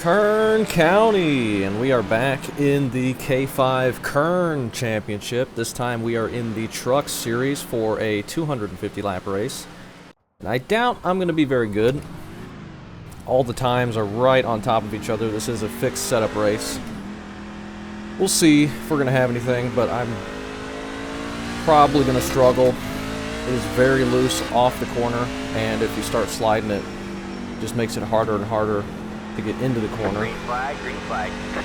Kern County, and we are back in the K5 Kern Championship. This time we are in the Trucks series for a 250 lap race. And I doubt I'm going to be very good. All the times are right on top of each other. This is a fixed setup race. We'll see if we're going to have anything, but I'm probably going to struggle. It is very loose off the corner, and if you start sliding it, it just makes it harder and harder to get into the corner green flag,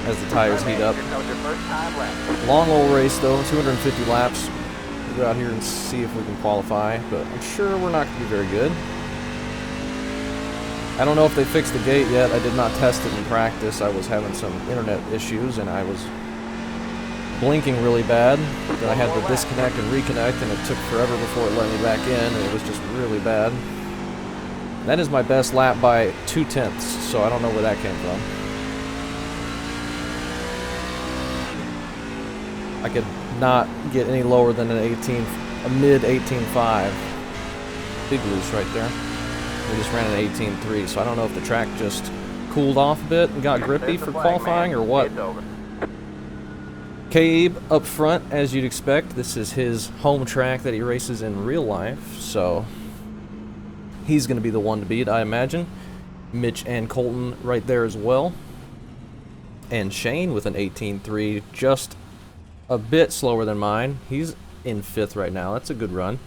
as the tires heat up. Long old race though, 250 laps. We'll go out here and see if we can qualify, but I'm sure we're not going to be very good. I don't know if they fixed the gate yet. I did not test it in practice. I was having some internet issues and I was blinking really bad. Then I had to disconnect and reconnect, and it took forever before it let me back in, and it was just really bad. That is my best lap by 0.2, so I don't know where that came from. I could not get any lower than a mid 18.5. Big loose right there. We just ran an 18.3, so I don't know if the track just cooled off a bit and got grippy for qualifying or what. Cabe up front, as you'd expect. This is his home track that he races in real life, so he's going to be the one to beat, I imagine. Mitch and Colton right there as well. And Shane with an 18.3, just a bit slower than mine. He's in 5th right now. That's a good run.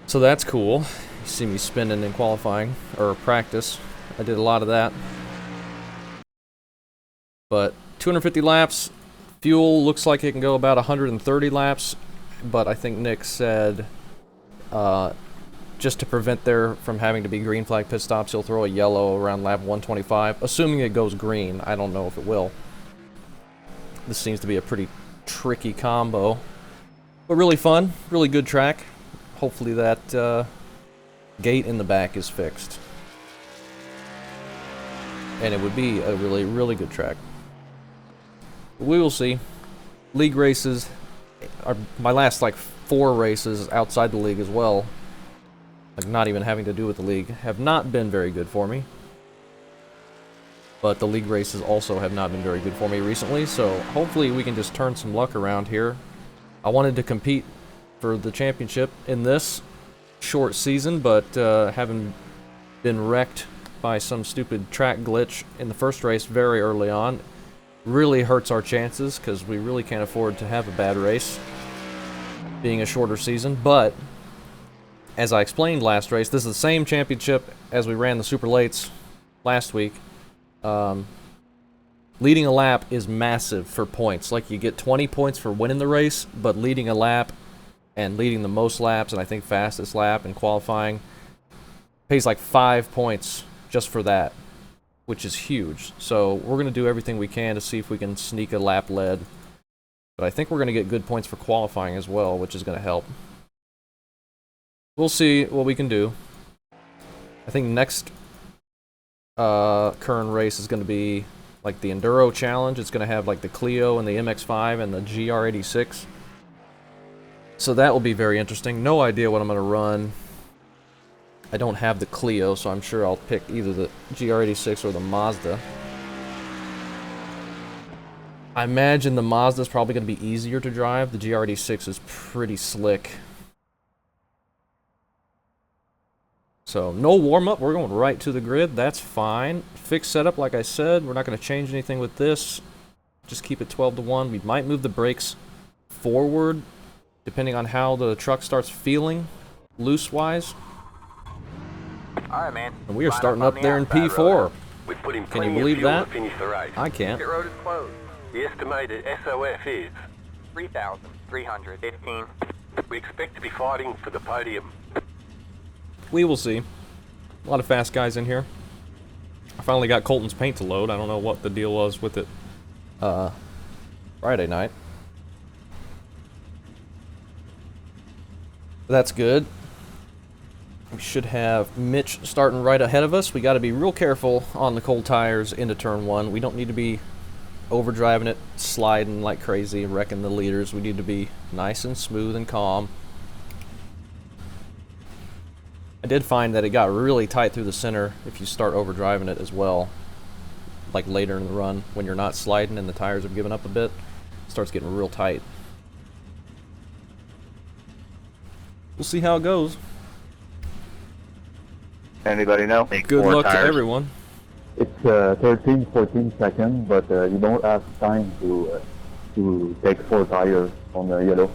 So that's cool. You see me spinning in qualifying, or practice. I did a lot of that. But 250 laps. Fuel looks like it can go about 130 laps. But I think Nick said just to prevent there from having to be green flag pit stops, he'll throw a yellow around lap 125, assuming it goes green. I don't know if it will. This seems to be a pretty tricky combo, but really fun, really good track. Hopefully that gate in the back is fixed, and it would be a really, really good track. We will see. League races are my last like 4 races outside the league as well, like not even having to do with the league, have not been very good for me. But the league races also have not been very good for me recently, so hopefully we can just turn some luck around here. I wanted to compete for the championship in this short season, but having been wrecked by some stupid track glitch in the first race very early on really hurts our chances, because we really can't afford to have a bad race being a shorter season. But as I explained last race, this is the same championship as we ran the super lates last week. Leading a lap is massive for points. Like, you get 20 points for winning the race, but leading a lap and leading the most laps, and I think fastest lap in qualifying, pays like 5 points just for that, which is huge. So we're going to do everything we can to see if we can sneak a lap lead. But I think we're going to get good points for qualifying as well, which is going to help. We'll see what we can do. I think next Kern race is going to be like the Enduro Challenge. It's going to have like the Clio and the MX-5 and the GR86. So that will be very interesting. No idea what I'm going to run. I don't have the Clio, so I'm sure I'll pick either the GR86 or the Mazda. I imagine the Mazda is probably going to be easier to drive. The GR86 is pretty slick. So, no warm-up, we're going right to the grid, that's fine. Fixed setup, like I said, we're not going to change anything with this. Just keep it 12-1. We might move the brakes forward, depending on how the truck starts feeling, loose-wise. Alright, man. And we are starting up there in P4. Can you believe that? I can't. Pit road is closed. The estimated SOF is 3,315. We expect to be fighting for the podium. We will see. A lot of fast guys in here. I finally got Colton's paint to load. I don't know what the deal was with it Friday night. That's good. We should have Mitch starting right ahead of us. We got to be real careful on the cold tires into turn 1. We don't need to be overdriving it, sliding like crazy, wrecking the leaders. We need to be nice and smooth and calm. I did find that it got really tight through the center if you start overdriving it as well. Like later in the run, when you're not sliding and the tires have given up a bit, it starts getting real tight. We'll see how it goes. Anybody know? Good luck to everyone. It's 13, 14 seconds, but you don't have time to take 4 tires on the yellow.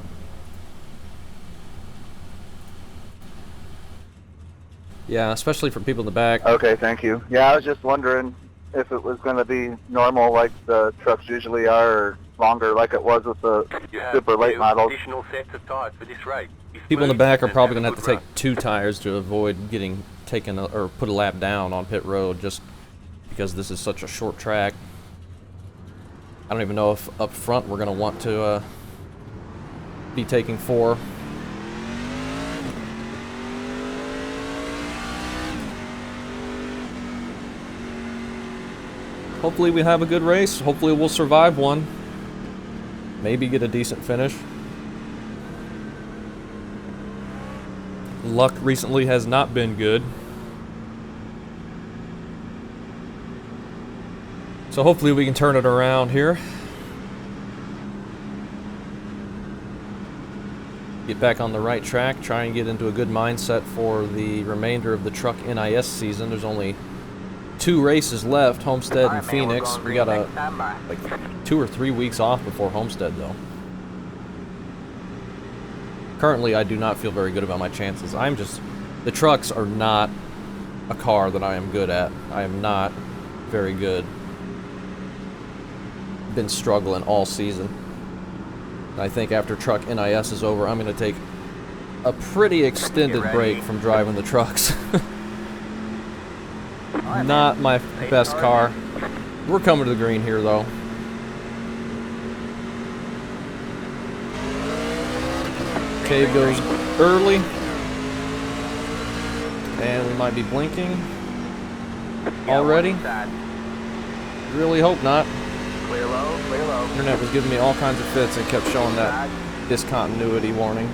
Yeah, especially for people in the back. Okay, thank you. Yeah, I was just wondering if it was going to be normal like the trucks usually are, or longer like it was with the super late models. Additional sets of tires for this race. People in the back are probably going to have to take 2 tires to avoid getting taken or put a lap down on pit road, just because this is such a short track. I don't even know if up front we're going to want to be taking 4. Hopefully we have a good race. Hopefully we'll survive one. Maybe get a decent finish. Luck recently has not been good. So hopefully we can turn it around here. Get back on the right track, try and get into a good mindset for the remainder of the truck NIS season. There's only 2 races left, Homestead and Phoenix. We got like 2 or 3 weeks off before Homestead though. Currently I do not feel very good about my chances. The trucks are not a car that I am good at. I am not very good. Been struggling all season. I think after truck NIS is over, I'm going to take a pretty extended break from driving the trucks. Not my best car. We're coming to the green here though. Cave goes early. And we might be blinking already. Really hope not. Clear low, clear low. Internet was giving me all kinds of fits and kept showing that discontinuity warning.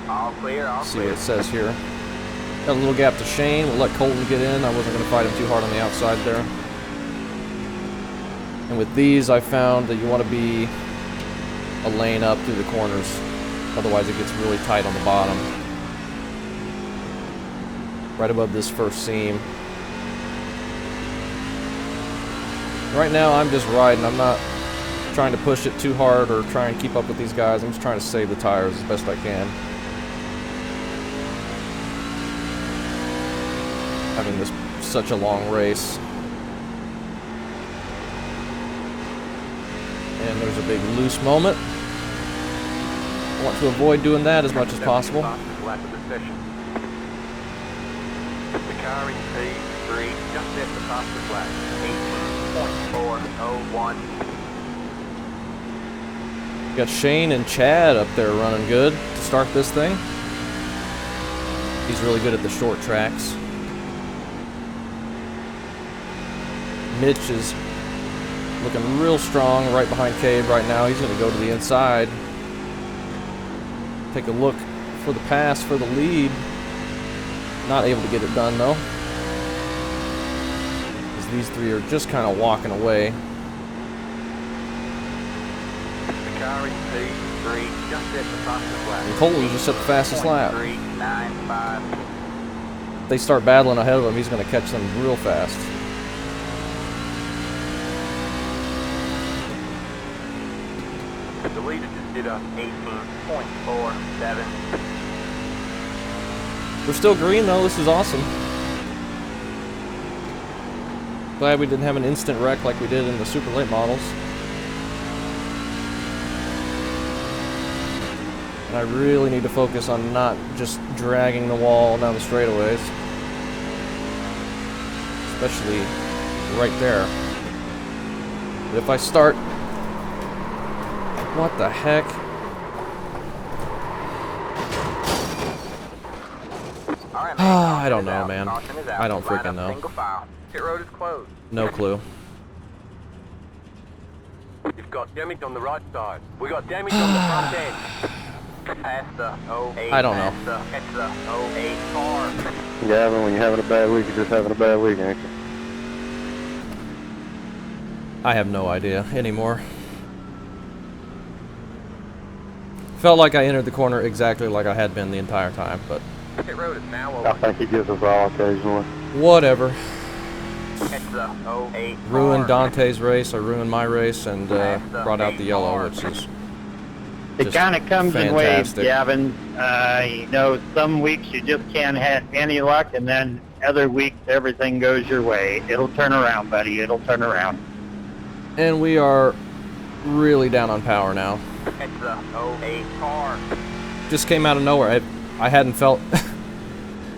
All clear, all See what clear. it says here. Got a little gap to Shane. We'll let Colton get in. I wasn't going to fight him too hard on the outside there. And with these, I found that you want to be a lane up through the corners. Otherwise, it gets really tight on the bottom. Right above this first seam. Right now, I'm just riding. I'm not trying to push it too hard or try and keep up with these guys. I'm just trying to save the tires as best I can. Having this such a long race. And there's a big loose moment. I want to avoid doing that as much as possible. Fastest lap of the session. The car in P3 just set the fastest lap. 18.401. Got Shane and Chad up there running good to start this thing. He's really good at the short tracks. Mitch is looking real strong right behind Cave right now. He's going to go to the inside. Take a look for the pass for the lead. Not able to get it done though. Because these 3 are just kind of walking away. The car in P3 just set the fastest lap. And Colton just set the fastest lap. 395. If they start battling ahead of him, he's going to catch them real fast. The leader just did a 18.47. We're still green though, this is awesome. Glad we didn't have an instant wreck like we did in the super late models. And I really need to focus on not just dragging the wall down the straightaways. Especially right there. But if I start... What the heck? I don't know, man. I don't freaking know. Pit road is closed. No clue. You've got damage on the right side. We got damage on the front end. Past the 08. I don't know. It's the 08 car. Gavin, when you're having a bad week, you're just having a bad week, ain't you? I have no idea anymore. Felt like I entered the corner exactly like I had been the entire time, but Pit road is now I open. think he gives us all occasionally. whatever. It's the 08 Ruined car. Dante's race, I ruined my race, and brought out the yellow, which is It just kind of comes in waves, fantastic. Gavin. You know, some weeks you just can't have any luck, and then other weeks everything goes your way. It'll turn around, buddy. It'll turn around. And we are really down on power now. It's the 08 car. Just came out of nowhere. I hadn't felt...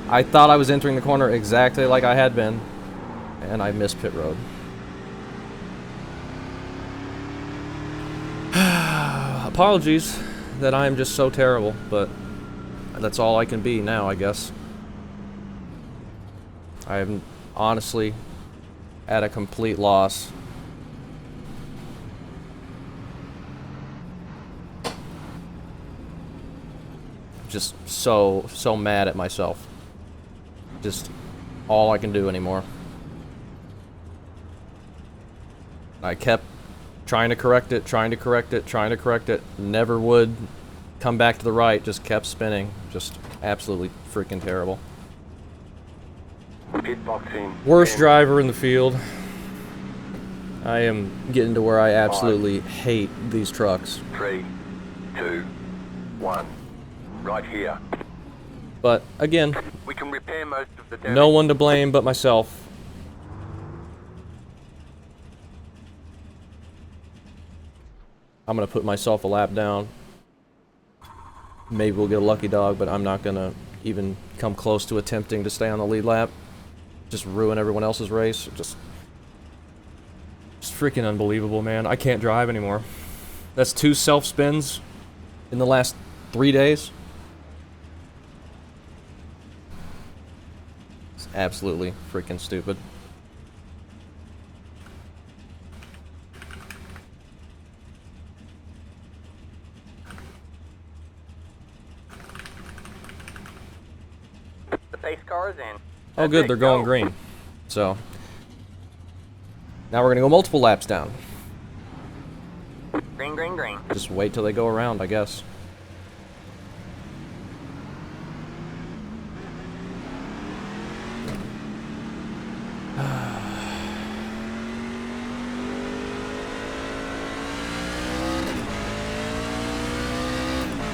I thought I was entering the corner exactly like I had been, and I missed pit road. Apologies that I am just so terrible, but that's all I can be now, I guess. I am honestly at a complete loss. Just so mad at myself. Just all I can do anymore. I kept trying to correct it, never would come back to the right, just kept spinning. Just absolutely freaking terrible. Pit box in. Worst 10, driver in the field. I am getting to where I absolutely hate these trucks. 3, 2, 1. Right here. But again, We can repair most of the damage. no one to blame but myself. I'm gonna put myself a lap down. Maybe we'll get a lucky dog, but I'm not gonna even come close to attempting to stay on the lead lap. Just ruin everyone else's race. Just freaking unbelievable, man. I can't drive anymore. That's 2 self-spins in the last 3 days. It's absolutely freaking stupid. The pace car is in. Oh That's good, it, they're going go. green. So, now we're gonna go multiple laps down. Green, green, green. Just wait till they go around, I guess.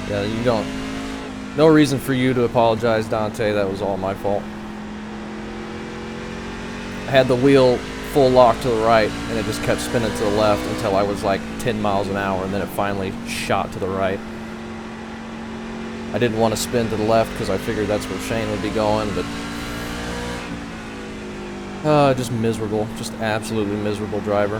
Yeah, you don't... No reason for you to apologize, Dante. That was all my fault. I had the wheel full lock to the right, and it just kept spinning to the left until I was like 10 miles an hour, and then it finally shot to the right. I didn't want to spin to the left because I figured that's where Shane would be going, but... just miserable. Just absolutely miserable driver.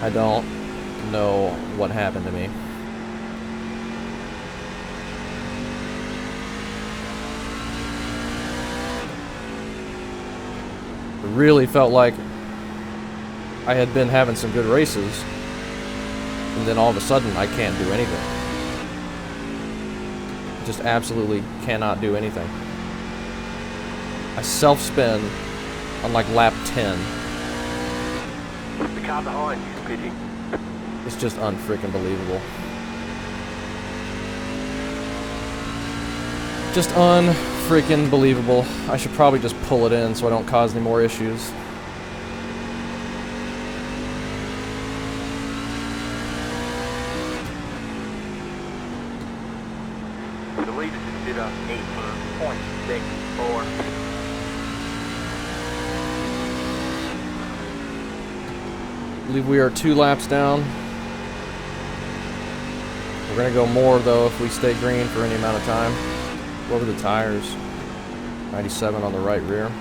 I don't know what happened to me. It really felt like I had been having some good races, and then all of a sudden I can't do anything. Just absolutely cannot do anything. I self-spin on like lap 10. The car behind is pitting. It's just unfreaking believable. Just unfreaking believable. I should probably just pull it in so I don't cause any more issues. The leader consider 18.64. I believe we are 2 laps down. We're gonna go more though if we stay green for any amount of time. What were the tires? 97 on the right rear.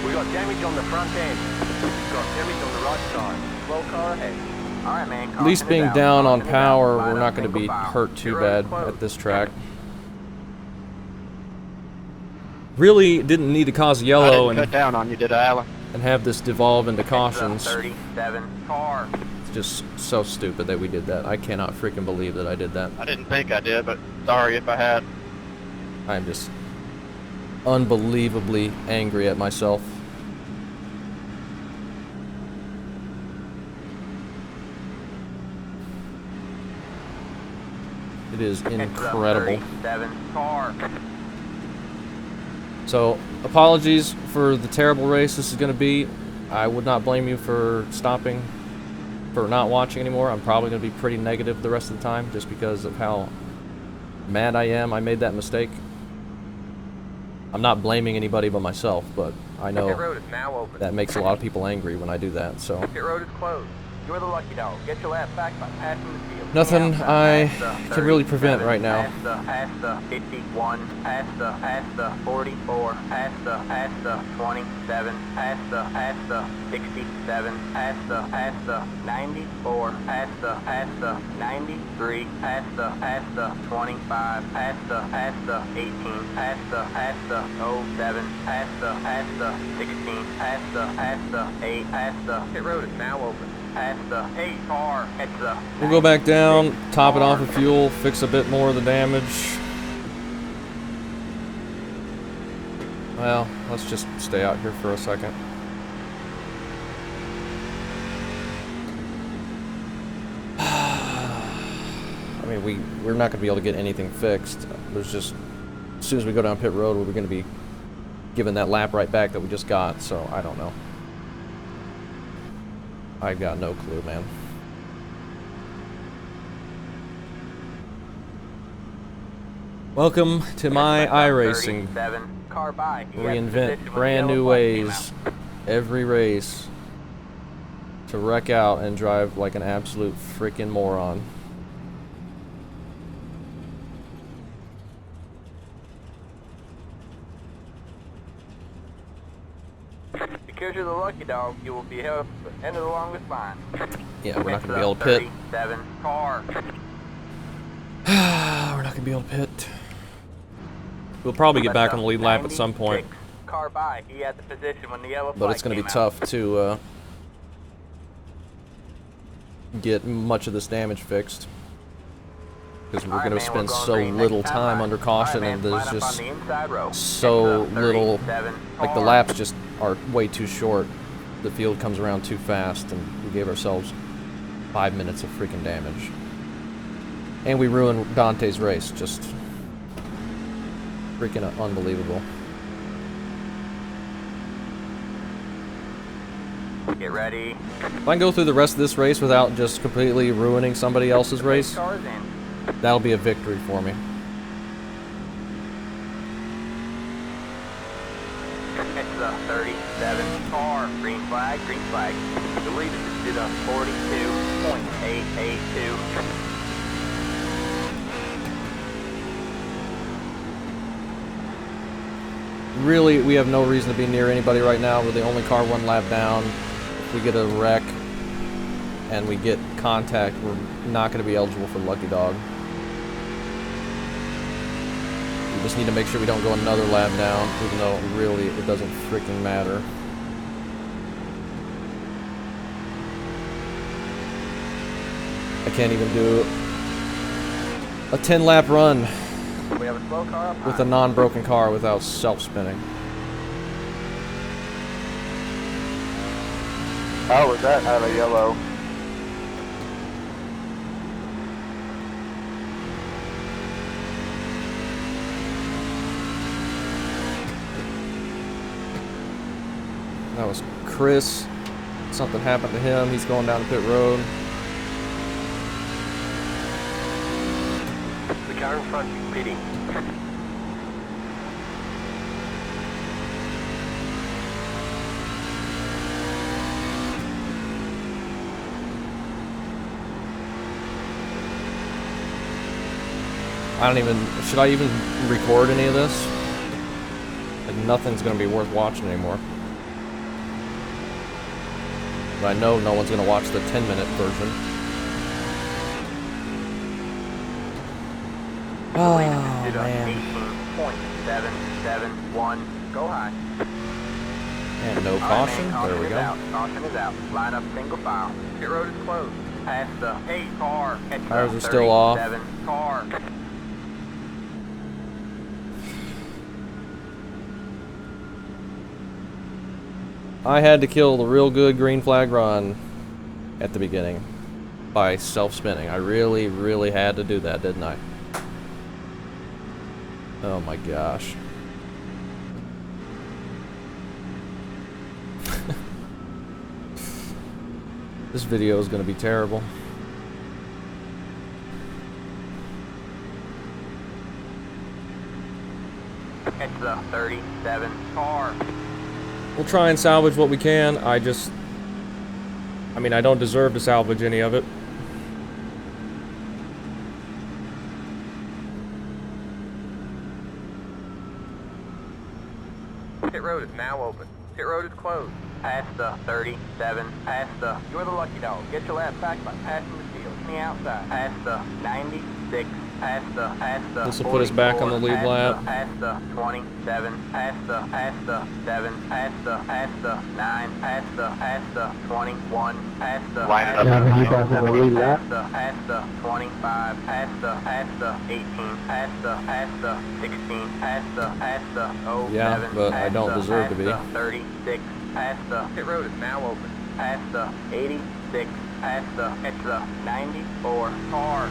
We got damage on the front end. We got damage on the right side. Slow car ahead. Alright, man. At least caution being is out, down on caution is out. power, Line we're up, not going to single be file. hurt too Your bad road closed. at this track. Really didn't need to cause a I yellow, didn't cut and down on you, did I, Alan? and have this devolve into cautions. 37 car. It's just so stupid that we did that. I cannot freaking believe that I did that. I didn't think I did, but sorry if I had. I'm just unbelievably angry at myself. It is incredible. 37 car. So, apologies for the terrible race this is going to be. I would not blame you for stopping, for not watching anymore. I'm probably going to be pretty negative the rest of the time just because of how mad I am I made that mistake. I'm not blaming anybody but myself, but I know Pit road is now open. that makes a lot of people angry when I do that, so. Pit road is closed. You're the lucky dog. Get your lap back by passing the field. Nothing I Past the can really prevent 37, right now. Past the 51, past the 44, past the 27, past the 67, past the 94, past the 93, past the 25, past the 18, past the 07, past the 16, past the 8, past the pit road is now open. Past the 8 car, it's the We'll go back down, top it off with fuel, fix a bit more of the damage. Well, let's just stay out here for a second. I mean, we're not going to be able to get anything fixed. There's just, as soon as we go down pit road, we're going to be given that lap right back that we just got, so I don't know. I've got no clue, man. Welcome to my iRacing. 37 car by. Reinvent brand new ways every race to wreck out and drive like an absolute freaking moron. Because you're the lucky dog, you will be held to the end of the longest line. Yeah, we're not It's going to be able to pit. 37 car. We're not going to be able to pit. We'll probably get back on the lead lap at some point, 96 car by. He had the position when the yellow but flag it's going to be came out. tough to get much of this damage fixed. Because we're going to spend so little time under caution, and there's just so little, like the laps just are way too short. The field comes around too fast, and we gave ourselves 5 minutes of freaking damage. And we ruined Dante's race, just freaking unbelievable. Get ready. If I can go through the rest of this race without just completely ruining somebody else's race, Cars in. that'll be a victory for me. It's the 37 car. Green flag, green flag. The lead is to the 42.882. Really, we have no reason to be near anybody right now. We're the only car one lap down. If we get a wreck and we get contact, we're not going to be eligible for Lucky Dog. We just need to make sure we don't go another lap down, even though really it doesn't freaking matter. I can't even do a 10-lap run We have a slow car up with high. a non-broken car without self-spinning. How was that out of yellow? That was Chris. Something happened to him. He's going down the pit road. The car in front is pitting. I don't even, should I even record any of this? Like, nothing's gonna be worth watching anymore. But I know no one's gonna watch the 10-minute version. Oh, man. 18.771. Go high. And no All right, caution. man, There we is go. Out. Caution is out. Line up single file. Pit road is closed. Pass the 8 car. It's Tires the are still off. 37 car. I had to kill the real good green flag run at the beginning by self-spinning. I really, really had to do that, didn't I? Oh my gosh. This video is going to be terrible. It's the 37 car. We'll try and salvage what we can. I mean, I don't deserve to salvage any of it. Pit road is now open. Pit road is closed. Pass the 37. Pass the... You're the lucky dog. Get your lap back by passing the field. On the outside. Pass the 96. Pass the... This will put us back on the lead lap. Pass the 27. Pass the 7. Pass the 9. Pass the 21. Pass the... Line it up. Yeah, you guys have a lead lap. Pass the 25. Pass the 18. Pass the 16. Pass the 07. Yeah, but I don't deserve to be. Pass the 36. Pass the... Pit road is now open. Pass the 86. Pass the... It's the 94 car.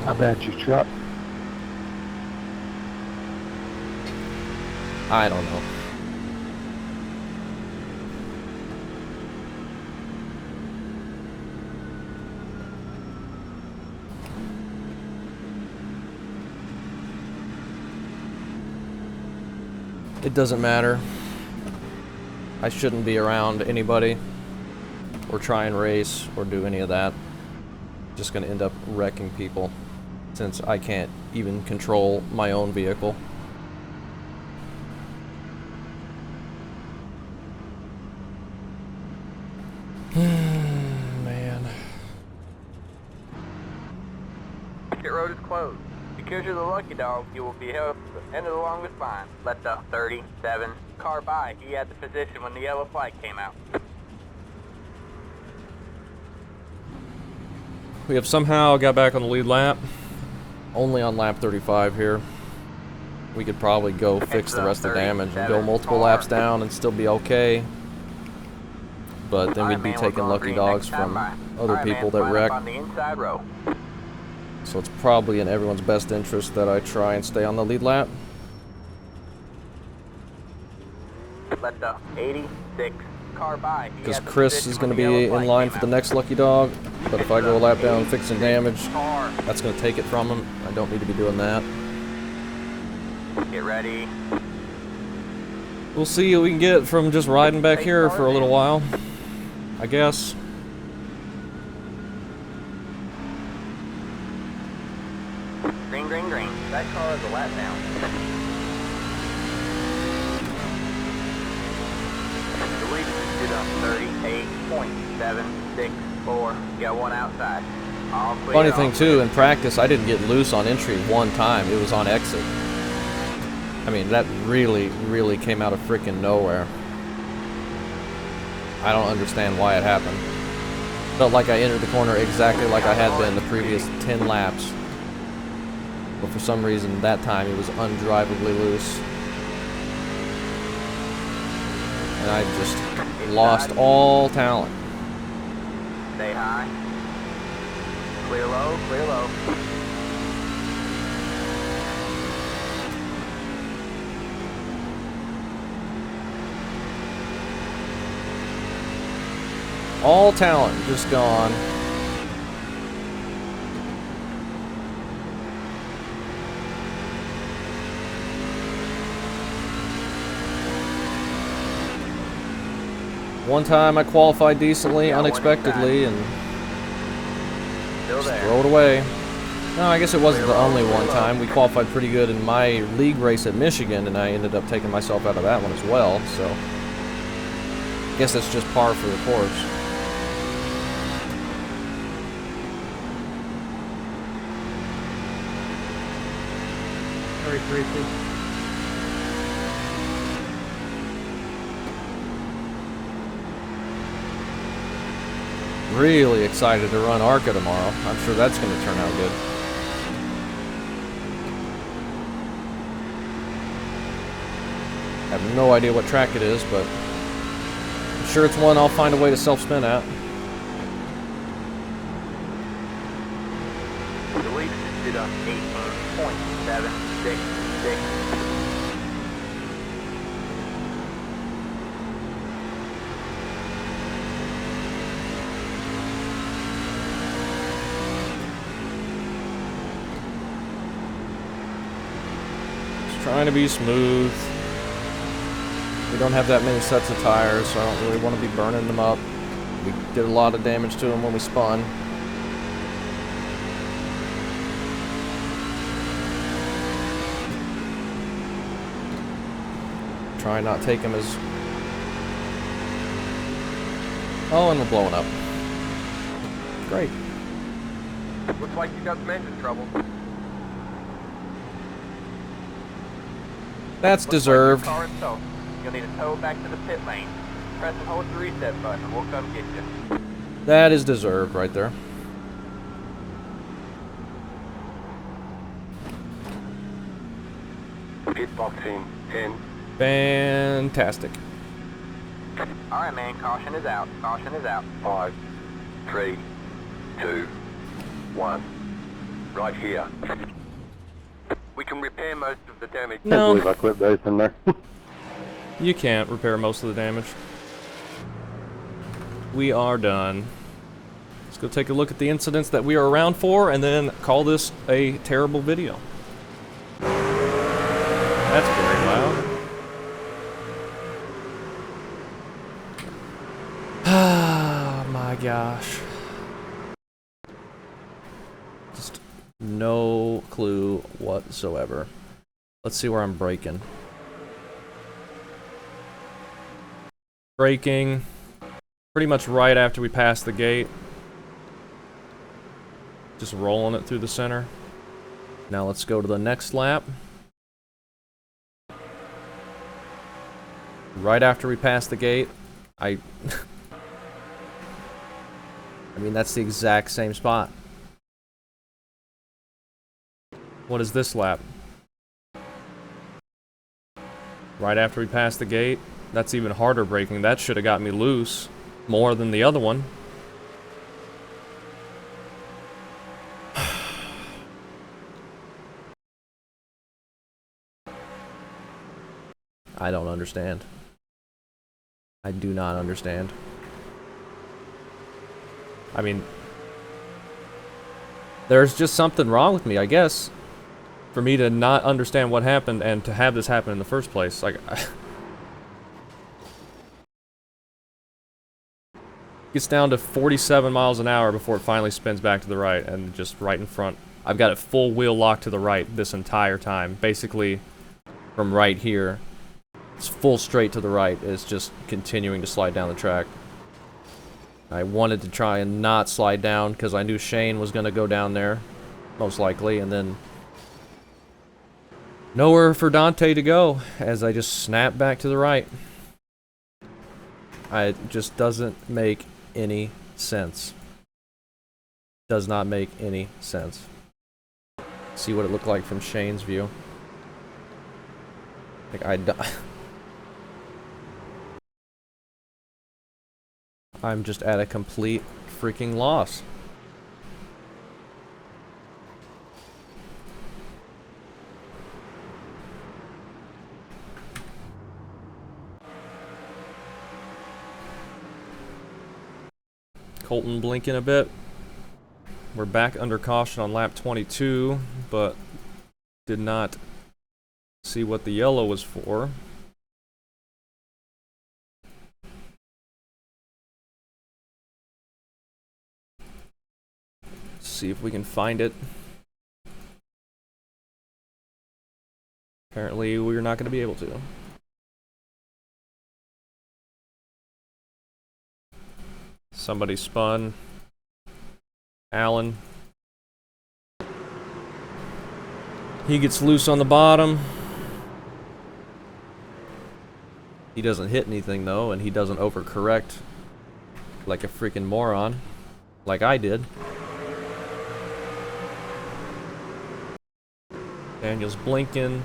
How about your truck? I don't know. It doesn't matter. I shouldn't be around anybody or try and race or do any of that. Just gonna end up wrecking people since I can't even control my own vehicle. Man. Pit road is closed. Because you're the lucky dog, you will be held to the end of the longest line. Let the 37 car by. He had the position when the yellow flag came out. We have somehow got back on the lead lap. Only on lap 35 here. We could probably go fix the rest of the damage and go multiple laps down and still be okay. But then we'd be taking lucky dogs from other people that wreck. On the inside row. So it's probably in everyone's best interest that I try and stay on the lead lap. Let the 86 car by. Because Chris is going to be in line for the next lucky dog. But if I go a lap down fixing damage, that's going to take it from him. I don't need to be doing that. Get ready. We'll see what we can get from just riding back here for a little while, I guess. Green, green, green. That car is a lap down. The lead is up 38.764. Got one outside. All clear. Funny thing too, in practice I didn't get loose on entry one time. It was on exit. I mean, that really, really came out of freaking nowhere. I don't understand why it happened. Felt like I entered the corner exactly like I had been the previous 10 laps. But for some reason, that time it was undrivably loose. And I just lost all talent. Stay high. Clear low, clear low. All talent just gone. One time I qualified decently, unexpectedly, and just throw it away. No, I guess it wasn't the only one time. We qualified pretty good in my league race at Michigan, and I ended up taking myself out of that one as well, so I guess that's just par for the course. very briefly. Really excited to run ARCA tomorrow. I'm sure that's going to turn out good. I have no idea what track it is, but I'm sure it's one I'll find a way to self-spin at. The lead is at 18.766. Just trying to be smooth. We don't have that many sets of tires, so I don't really want to be burning them up. We did a lot of damage to them when we spun. Try not to take them as... Oh, and we're blowing up. Great. Looks like you got some engine trouble. That's deserved. Car is towed. You'll need to tow back to the pit lane. Press and hold the reset button and we'll come get you. That is deserved right there. Pit boxing 10. Fantastic. Alright man, caution is out. Caution is out. 5, 3, 2, 1. Right here. We can repair most of the damage. Can't believe I quit racing there. You can't repair most of the damage. We are done. Let's go take a look at the incidents that we are around for and then call this a terrible video. That's very loud. Oh my gosh. Just no clue whatsoever. Let's see where I'm braking. Braking pretty much right after we pass the gate. Just rolling it through the center. Now let's go to the next lap. Right after we pass the gate, I mean, that's the exact same spot. What is this lap? Right after we pass the gate. That's even harder braking. That should have got me loose more than the other one. I don't understand. I do not understand. I mean, there's just something wrong with me, I guess, for me to not understand what happened and to have this happen in the first place. Like, gets down to 47 miles an hour before it finally spins back to the right and just right in front. I've got it full wheel locked to the right this entire time. Basically, from right here, it's full straight to the right. It's just continuing to slide down the track. I wanted to try and not slide down because I knew Shane was going to go down there, most likely, and then nowhere for Dante to go as I just snap back to the right. It just doesn't make any sense. Does not make any sense. See what it looked like from Shane's view. Like I'm just at a complete freaking loss. Colton blinking a bit. We're back under caution on lap 22, but did not see what the yellow was for. See if we can find it. Apparently, we're not going to be able to. Somebody spun. Alan. He gets loose on the bottom. He doesn't hit anything though, and he doesn't overcorrect like a freaking moron, like I did. Daniel's blinking.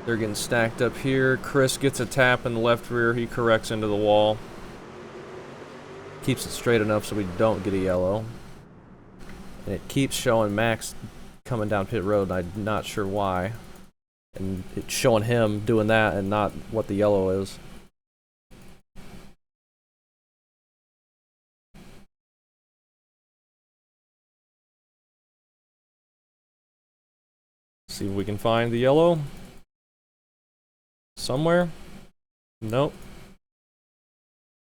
They're getting stacked up here. Chris gets a tap in the left rear. He corrects into the wall. Keeps it straight enough so we don't get a yellow. And it keeps showing Max coming down pit road, and I'm not sure why. And it's showing him doing that and not what the yellow is. See if we can find the yellow somewhere. Nope.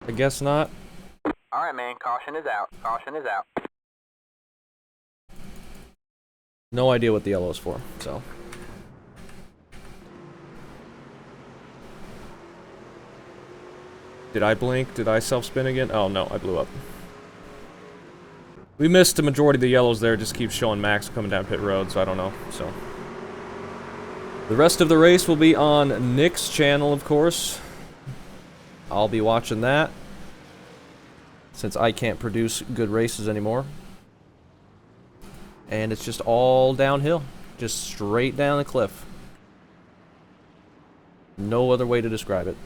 I guess not. Alright, man, caution is out. Caution is out. No idea what the yellow is for, so. Did I blink? Did I self-spin again? Oh no, I blew up. We missed the majority of the yellows there, just keeps showing Max coming down pit road, so I don't know, so. The rest of the race will be on Nick's channel, of course. I'll be watching that, since I can't produce good races anymore. And it's just all downhill. Just straight down the cliff. No other way to describe it.